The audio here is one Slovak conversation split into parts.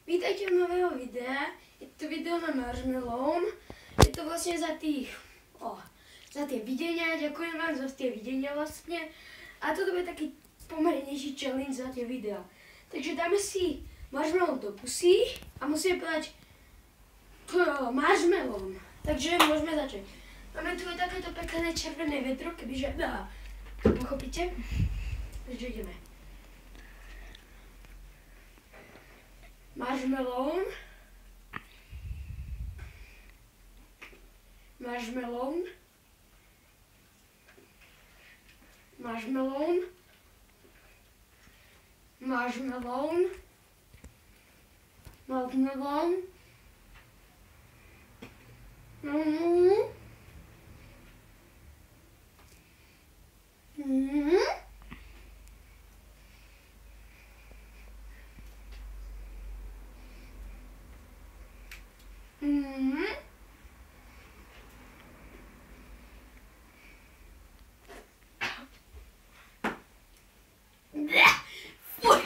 Vítajte u nového videa. Je to video na Marshmallow. Je to vlastně za tie videnia. Ďakujem vám za tie videnia vlastne. A toto bude taký pomernejší challenge za tie videa. Takže dáme si marshmallow do pusy a musíme povedať marshmallow. Takže môžeme začať. Máme tu takéto pekné červené vedro, kebyže to pochopíte. Takže ideme. Marshmallow, marshmallow, marshmallow, marshmallow, marshmallow, Fuj.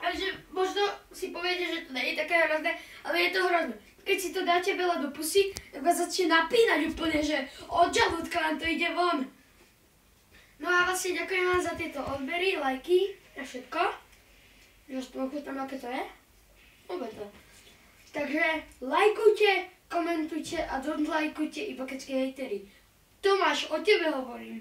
Takže možno si poviete, že to nie je také hrozné, ale je to hrozné. Keď si to dáte veľa do pusy, tak vás začne napínať úplne, že od žalúdka nám to ide von. No a vlastne ďakujem vám za tieto odbery, lajky a všetko. Že tam aké to je? To. Takže lajkujte, komentujte a don't lajkujte iba keď ste hejteri. Tomáš, o tebe hovorím.